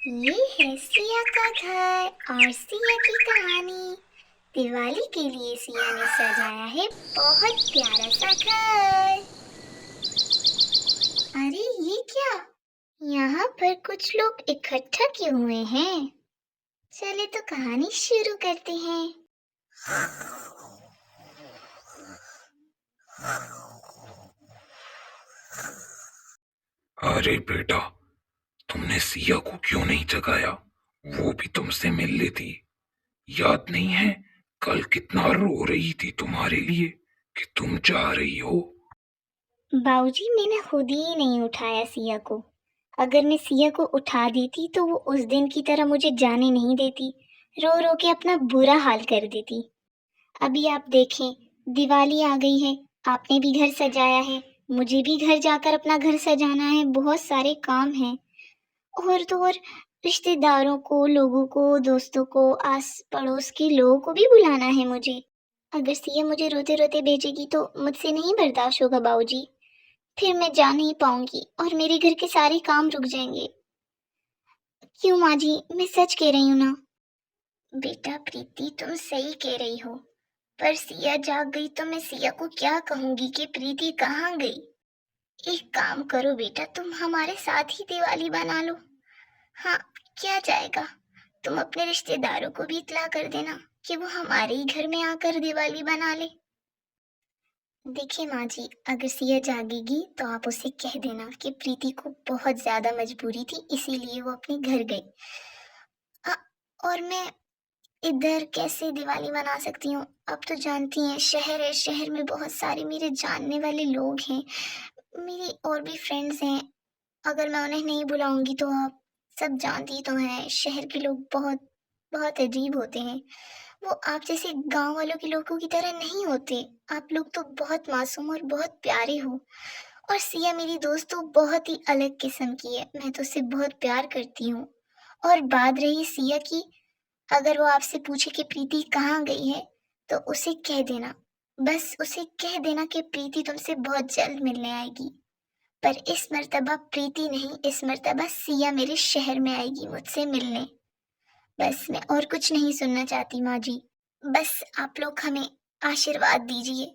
ये है सिया का घर और सिया की कहानी। दिवाली के लिए सिया ने सजाया है बहुत प्यारा सा घर। अरे ये क्या, यहाँ पर कुछ लोग इकट्ठा क्यों हुए हैं? चले तो कहानी शुरू करते हैं। अरे बेटा, तुमने सिया को क्यों नहीं जगाया? वो भी तुमसे मिल लेती। याद नहीं है कल कितना रो रही थी तुम्हारे लिए कि तुम जा रही हो? बाबूजी, मैंने खुद ही नहीं उठाया सिया को। अगर मैं सिया को उठा देती तो वो उस दिन की तरह मुझे जाने नहीं देती, रो रो के अपना बुरा हाल कर देती। अभी आप देखें, दिवाली आ गई है, आपने भी घर सजाया है, मुझे भी घर जाकर अपना घर सजाना है, बहुत सारे काम हैं। और तो और रिश्तेदारों को, लोगों को, दोस्तों को, आस पड़ोस के लोगों को भी बुलाना है मुझे। अगर सिया मुझे रोते रोते भेजेगी तो मुझसे नहीं बर्दाश्त होगा बाबूजी। फिर मैं जा नहीं पाऊंगी और मेरे घर के सारे काम रुक जाएंगे। क्यों माँ जी, मैं सच कह रही हूँ ना? बेटा प्रीति, तुम सही कह रही हो, पर सिया जाग गई तो मैं सिया को क्या कहूंगी कि प्रीति कहाँ गई? एक काम करो बेटा, तुम हमारे साथ ही दिवाली बना लो। हाँ, क्या जाएगा। तुम अपने रिश्तेदारों को भी इत्तला कर देना कि वो हमारे ही घर में आकर दिवाली बना ले। देखिए माँ जी, अगर सिया जागेगी तो आप उसे कह देना कि प्रीति को बहुत ज्यादा मजबूरी थी, इसीलिए वो अपने घर गई। अ, और मैं इधर कैसे दिवाली मना सकती हूँ? आप तो जानती हैं, शहर है, शहर में बहुत सारे मेरे जानने वाले लोग हैं, मेरी और भी फ्रेंड्स हैं। अगर मैं उन्हें नहीं बुलाऊंगी तो आप सब जानती तो हैं, शहर के लोग बहुत बहुत अजीब होते हैं। वो आप जैसे गांव वालों के लोगों की तरह नहीं होते। आप लोग तो बहुत मासूम और बहुत प्यारे हो। और सिया मेरी दोस्त तो बहुत ही अलग किस्म की है, मैं तो उससे बहुत प्यार करती हूँ। और बात रही सिया की, अगर वो आपसे पूछे कि प्रीति कहाँ गई है तो उसे कह देना, बस उसे कह देना कि प्रीति तुमसे बहुत जल्द मिलने आएगी। पर इस मर्तबा प्रीति नहीं, इस मर्तबा सिया मेरे शहर में आएगी मुझसे मिलने। बस मैं और कुछ नहीं सुनना चाहती माँ जी। बस आप लोग हमें आशीर्वाद दीजिए।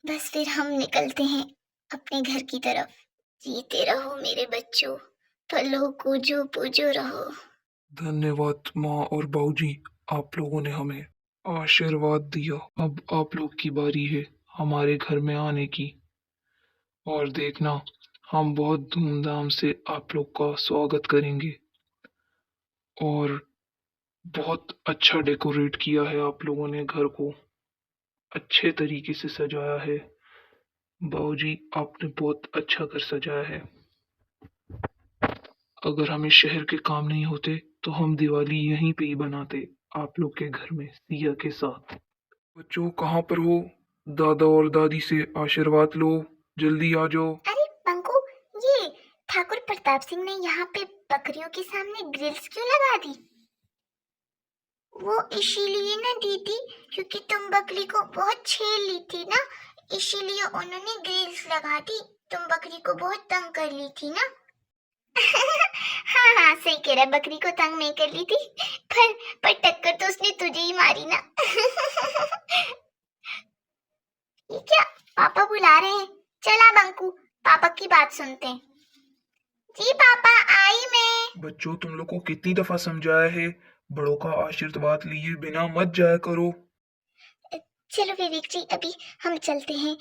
बस फिर हम निकलते हैं अपने घर की तरफ। जीते रहो मेरे बच्चों, फलों को जो पूजो रहो। धन्यवाद माँ और बाबूजी, आप लोगों ने हमें आशीर्वाद दिया। अब आप लोग की बारी है हमारे घर में आने की। और देखना, हम बहुत धूमधाम से आप लोग का स्वागत करेंगे। और बहुत अच्छा डेकोरेट किया है आप लोगों ने घर को, अच्छे तरीके से सजाया है। बाबूजी, आपने बहुत अच्छा घर सजाया है। अगर हमें शहर के काम नहीं होते तो हम दिवाली यहीं पे ही बनाते, आप लोग के घर में सिया के साथ। बच्चों, कहाँ पर हो? दादा और दादी से आशीर्वाद लो, जल्दी आ जाओ। अरे पंकु, ये ठाकुर प्रताप सिंह ने यहाँ पे बकरियों के सामने ग्रिल्स क्यों लगा दी? वो इसीलिए ना दीदी, क्योंकि तुम बकरी को बहुत छेड़ ली थी ना, इसीलिए उन्होंने ग्रिल्स लगा दी। तुम बकरी को बहुत तंग कर ली थी ना। हाँ हाँ, सही कह रहा है, बकरी को तंग नहीं कर ली थी, पर टक्कर तो उसने तुझे ही मारी ना। ये क्या, पापा बुला रहे हैं। चला बंकू, पापा की बात सुनते हैं। जी पापा, आई मैं। बच्चों, तुम लोग को कितनी दफा समझाया है, बड़ों का आशीर्वाद लिए बिना मत जाया करो। चलो विवेक जी, अभी हम चलते हैं।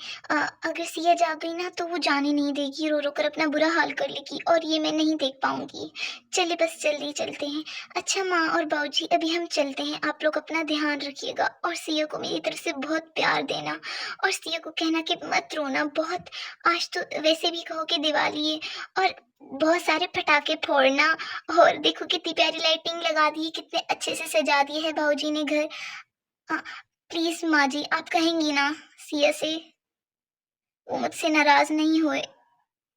अगर सिया जाग गई ना तो वो जाने नहीं देगी, रो रो कर अपना बुरा हाल कर लेगी और ये मैं नहीं देख पाऊंगी। चलिए बस जल्दी चलते हैं। अच्छा माँ और बाबूजी, अभी हम चलते हैं, आप लोग अपना ध्यान रखिएगा और सिया को मेरी तरफ से बहुत प्यार देना। और सिया को कहना कि मत रोना बहुत, आज तो वैसे भी कहो कि दिवाली है, और बहुत सारे पटाखे फोड़ना। और देखो कितनी प्यारी लाइटिंग लगा दी है, कितने अच्छे से सजा दिए है बाबूजी ने घर। प्लीज माँ जी, आप कहेंगी ना सिया से, वो मुझसे नाराज नहीं हुए।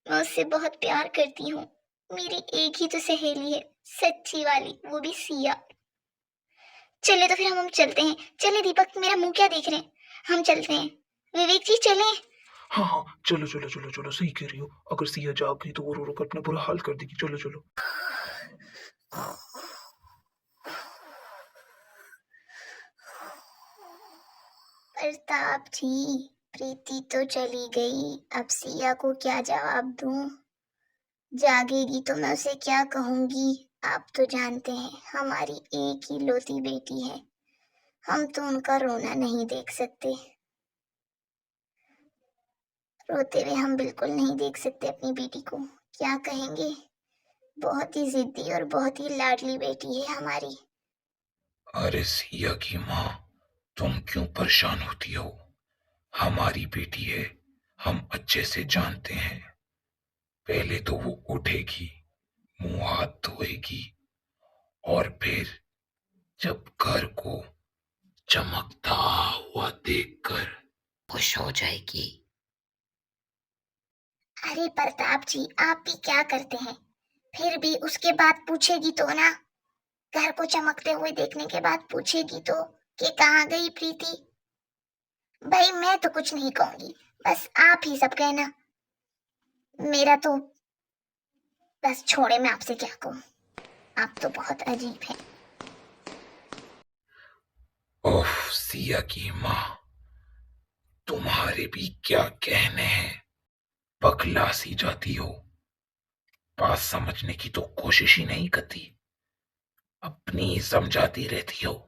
मैं उससे बहुत प्यार करती हूँ। मेरी एक ही तो सहेली है, सच्ची वाली, वो भी सिया। चले तो फिर हम चलते हैं। चले दीपक, मेरा मुंह क्या देख रहे हैं, हम चलते हैं। विवेक जी चलें। हाँ हाँ, चलो चलो चलो चलो, सही कह रही हो। अगर सिया जाग गई तो वो रो रो कर अपना बुरा हाल कर देगी। चलो चलो। प्रताप जी, प्रीति तो चली गई, अब सिया को क्या जवाब दूं? जागेगी तो मैं उसे क्या कहूंगी? आप तो जानते हैं हमारी एक ही लौती बेटी है, हम तो उनका रोना नहीं देख सकते। रोते हुए हम बिल्कुल नहीं देख सकते अपनी बेटी को। क्या कहेंगे? बहुत ही जिद्दी और बहुत ही लाडली बेटी है हमारी। अरे सिया की माँ, तुम क्यों परेशान होती हो? हमारी बेटी है, हम अच्छे से जानते हैं। पहले तो वो उठेगी, मुंह हाथ धोएगी, और फिर जब घर को चमकता हुआ देखकर खुश हो जाएगी। अरे प्रताप जी, आप भी क्या करते हैं? फिर भी उसके बाद पूछेगी तो ना। घर को चमकते हुए देखने के बाद पूछेगी तो कि कहाँ गई प्रीति। भाई मैं तो कुछ नहीं कहूंगी, बस आप ही सब कहना। मेरा तो बस छोड़े, मैं आपसे क्या कहूँ, आप तो बहुत अजीब हैं। ओह सिया की माँ, तुम्हारे भी क्या कहने हैं? पगला सी जाती हो, बात समझने की तो कोशिश ही नहीं करती, अपनी ही समझाती रहती हो।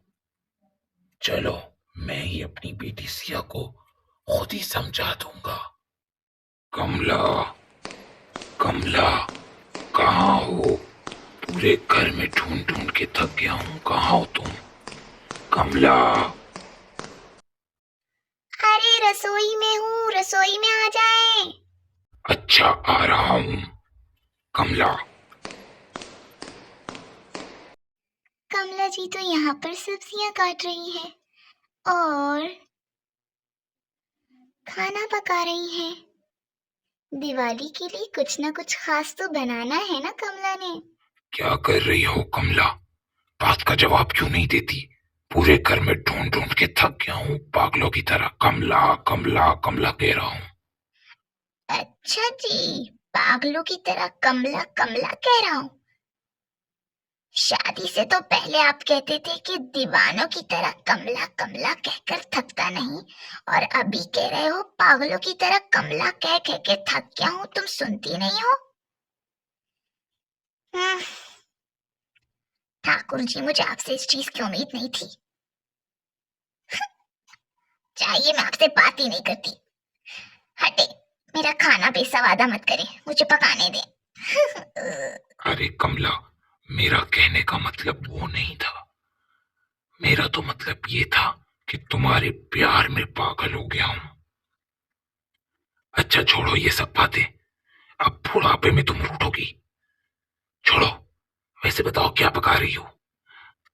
चलो, मैं ही अपनी बेटी सिया को खुद ही समझा दूंगा। कमला, कमला, कहाँ हो? पूरे घर में ढूंढ ढूंढ के थक गया हूँ, कहाँ हो तुम? कमला। अरे रसोई में हूँ, रसोई में आ जाएं। अच्छा, आ रहा हूँ। कमला। कमला जी तो यहाँ पर सब्जियां काट रही है और खाना पका रही है। दिवाली के लिए कुछ ना कुछ खास तो बनाना है ना कमला ने। क्या कर रही हो कमला? बात का जवाब क्यों नहीं देती? पूरे घर में ढूंढ ढूंढ के थक गया हूँ, पागलों की तरह कमला कमला कमला कह रहा हूँ। अच्छा जी, पागलों की तरह कमला कमला कह रहा हूँ। शादी से तो पहले आप कहते थे कि दीवानों की तरह कमला कमला कहकर थकता नहीं, और अभी कह रहे हो पागलों की तरह कमला कह कह के थक गया हूँ, तुम सुनती नहीं हो। हम्म, ठाकुर जी, मुझे आपसे इस चीज की उम्मीद नहीं थी। चाहिए मैं आपसे बात ही नहीं करती। हटे, मेरा खाना बेसवादा मत करे, मुझे पकाने दे। अरे कमला, मेरा कहने का मतलब वो नहीं था। मेरा तो मतलब ये था कि तुम्हारे प्यार में पागल हो गया हूं। अच्छा छोड़ो ये सब बातें, अब बुढ़ापे में तुम रूठोगी। छोड़ो, वैसे बताओ क्या पका रही हो?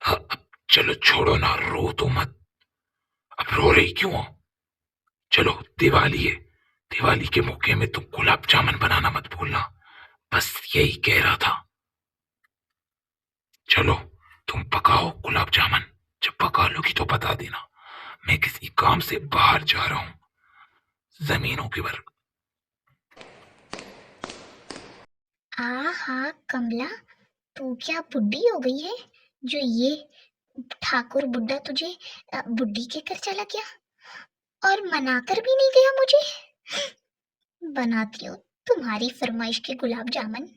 अब चलो छोड़ो ना, रो तो मत। अब रो रही क्यों हो? चलो, दिवाली है, दिवाली के मौके में तुम गुलाब जामुन बनाना मत भूलना, बस यही कह रहा था। चलो, तुम पकाओ गुलाब जामुन, जब पका लोगी तो बता देना। मैं किसी काम से बाहर जा रहा हूँ, जमीनों के ऊपर। आहा कमला, तू क्या बुढ़ी हो गई है जो ये ठाकुर बुड्ढा तुझे बुड्ढी कहकर चला गया और मनाकर भी नहीं गया मुझे। बनाती हूँ तुम्हारी फरमाइश के गुलाब जामुन।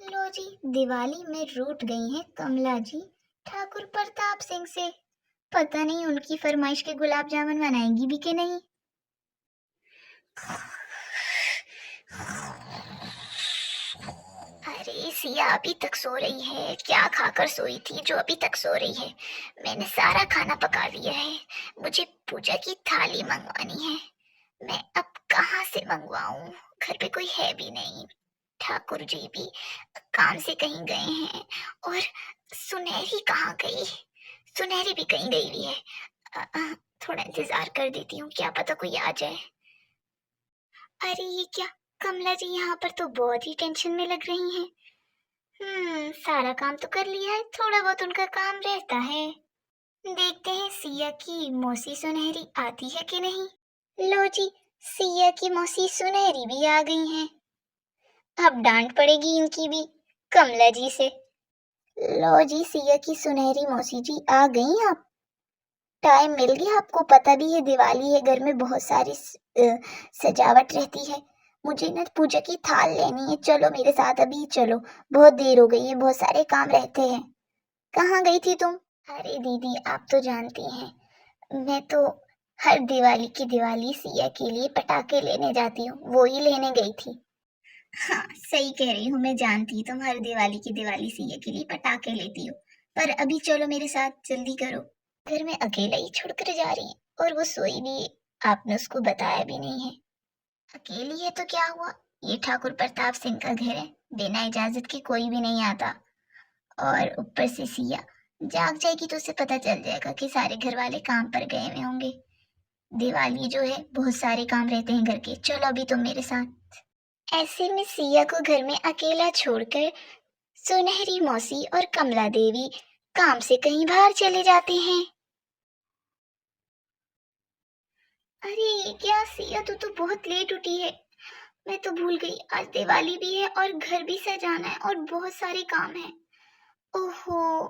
लो जी, दिवाली में रूठ गई हैं कमला जी ठाकुर प्रताप सिंह से। पता नहीं उनकी फरमाइश के गुलाब जामुन बनाएंगी भी कि नहीं। अरे सिया अभी तक सो रही है, क्या खाकर सोई थी जो अभी तक सो रही है? मैंने सारा खाना पका लिया है, मुझे पूजा की थाली मंगवानी है। मैं अब कहाँ से मंगवाऊं? घर पे कोई है भी नहीं, ठाकुर जी भी काम से कहीं गए हैं, और सुनहरी कहाँ गई? सुनहरी भी कहीं गई हुई है। थोड़ा इंतजार कर देती हूँ, क्या पता कोई आ जाए। अरे ये क्या, कमला जी यहाँ पर तो बहुत ही टेंशन में लग रही हैं। सारा काम तो कर लिया है, थोड़ा बहुत उनका काम रहता है। देखते हैं सिया की मौसी सुनहरी आती है कि नहीं। लो जी, सिया की मौसी सुनहरी भी आ गई हैं। अब डांट पड़ेगी इनकी भी कमला जी से। लो जी, सिया की सुनहरी मौसी जी आ गई आप। टाइम मिल गया, आपको पता भी है दिवाली है, घर में बहुत सारी सजावट रहती है। मुझे ना पूजा की थाल लेनी है, चलो मेरे साथ अभी चलो, बहुत देर हो गई है, बहुत सारे काम रहते हैं। कहाँ गई थी तुम? अरे दीदी आप तो जानती हैं, मैं तो हर दिवाली की दिवाली सिया के लिए पटाखे लेने जाती हूँ, वो ही लेने गई थी। हाँ सही कह रही हूँ, मैं जानती तुम हर दिवाली की दिवाली सिया के लिए पटाखे लेती हो, पर अभी चलो मेरे साथ, जल्दी करो। घर में अकेला ही छोड़कर जा रही है और वो सोई भी है, आपने उसको बताया भी नहीं है। अकेली है तो क्या हुआ, ये ठाकुर प्रताप सिंह का घर है, बिना इजाजत के कोई भी नहीं आता। और ऊपर से सिया जाग जाएगी तो उसे पता चल जाएगा कि सारे घर वाले काम पर गए हुए होंगे। दिवाली जो है बहुत सारे काम रहते हैं घर के, चलो अभी तुम मेरे साथ। ऐसे में सिया को घर में अकेला छोड़कर सुनहरी मौसी और कमला देवी काम से कहीं बाहर चले जाते हैं। अरे क्या सिया, तू तो बहुत लेट उठी है, मैं तो भूल गई, आज दिवाली भी है और घर भी सजाना है और बहुत सारे काम हैं। ओहो,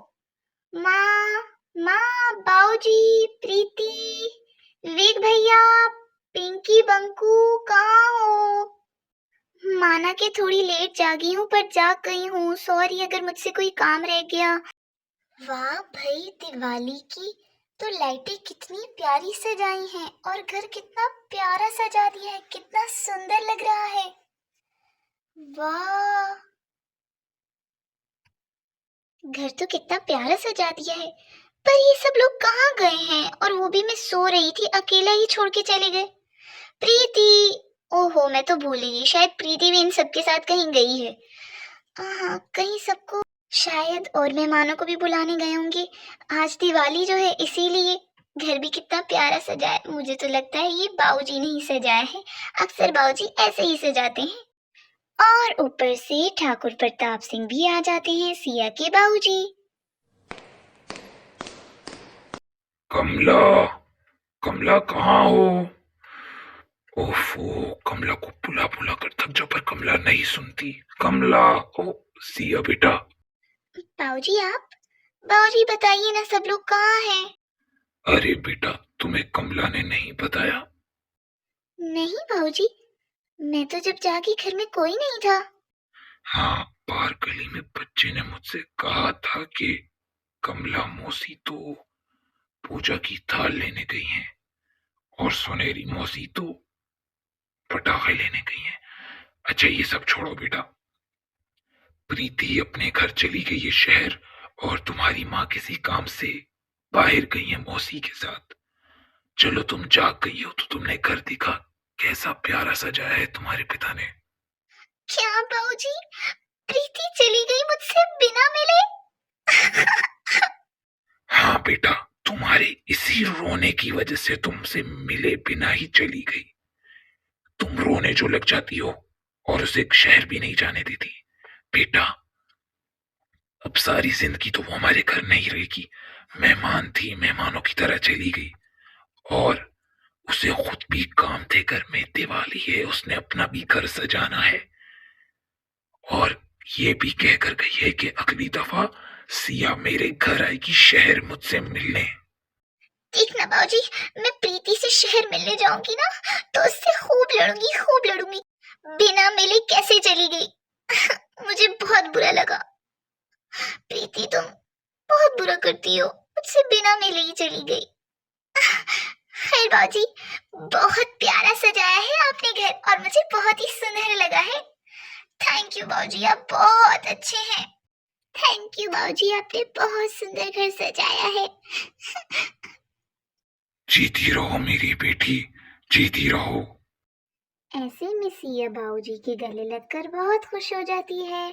माँ, माँ, बाऊजी, प्रीति, विवेक भैया, पिंकी, बंकू, कहाँ हो? माना कि थोड़ी लेट जागी हूँ पर जाग गई हूँ, सॉरी अगर मुझसे कोई काम रह गया। वाह भाई, दिवाली की तो लाइटें कितनी प्यारी सजाई हैं और घर कितना प्यारा सजा दिया है, कितना सुंदर लग रहा है। वाह, घर तो कितना प्यारा सजा दिया है, पर ये सब लोग कहाँ गए हैं? और वो भी मैं सो रही थी, अकेला ही छोड़ के चले गए। प्रीति, ओहो मैं तो भूल ही गई, शायद प्रीति भी इन सबके साथ कहीं गई है। हाँ, कहीं सबको शायद और मेहमानों को भी बुलाने गए होंगे, आज दिवाली जो है इसीलिए। घर भी कितना प्यारा सजा है, मुझे तो लगता है ये बाऊजी ने ही सजाया है, अक्सर बाऊजी ऐसे ही सजाते हैं। और ऊपर से ठाकुर प्रताप सिंह भी आ जाते हैं, सिया के बाऊजी। कमला, कमला कहाँ हो? ओफो, कमला को बुला बुला कर थक जा, पर कमला नहीं सुनती। कमला, ओ सिया बेटा। बाऊजी आप, बाऊजी बताइए ना, सब लोग कहाँ हैं? अरे बेटा, तुम्हें कमला ने नहीं बताया? नहीं बाऊजी, मैं तो जब जागी घर में कोई नहीं था। हाँ, बाहर गली में बच्चे ने मुझसे कहा था कि कमला मौसी तो पूजा की थाल लेने गई हैं और सुनहरी मौसी तो पटाखे लेने गई हैं। अच्छा ये सब छोड़ो बेटा, प्रीति अपने घर चली गई है शहर, और तुम्हारी माँ किसी काम से बाहर गई है मौसी के साथ। चलो तुम जाग गई हो तो तुमने घर देखा, कैसा प्यारा सजाया है तुम्हारे पिता ने। क्या बाऊजी, प्रीति चली गई मुझसे बिना मिले? हाँ बेटा, तुम्हारे इसी रोने की वजह से तुमसे मिले बिना ही चली गई। तुम रोने जो लग जाती हो और उसे शहर भी नहीं जाने देती। बेटा, अब सारी जिंदगी तो वो हमारे घर नहीं रहेगी, मेहमान थी, मेहमानों की तरह चली गई। और उसे खुद भी काम थे, घर में दिवाली है, उसने अपना भी घर सजाना है, और ये भी कहकर गई है कि अगली दफा सिया मेरे घर आएगी शहर मुझसे मिलने। देखना बाऊजी, मैं प्रीति से शहर मिलने जाऊंगी ना तो उससे खूब लड़ूंगी, खूब लड़ूंगी। बिना मिले कैसे चली गई? मुझे बहुत बुरा लगा। प्रीति तुम बहुत बुरा करती हो, मुझसे बिना मिले ही चली गई। खैर बाऊजी, बहुत प्यारा सजाया है आपने घर और मुझे बहुत ही सुनहरा लगा है। थैंक यू बाऊजी, आप बहुत अच्छे हैं। थैंक यू बाऊजी, आपने बहुत सुंदर घर सजाया है। जीती रहो मेरी बेटी, जीती रहो। ऐसे में सिया बाऊजी के गले लगकर बहुत खुश हो जाती है।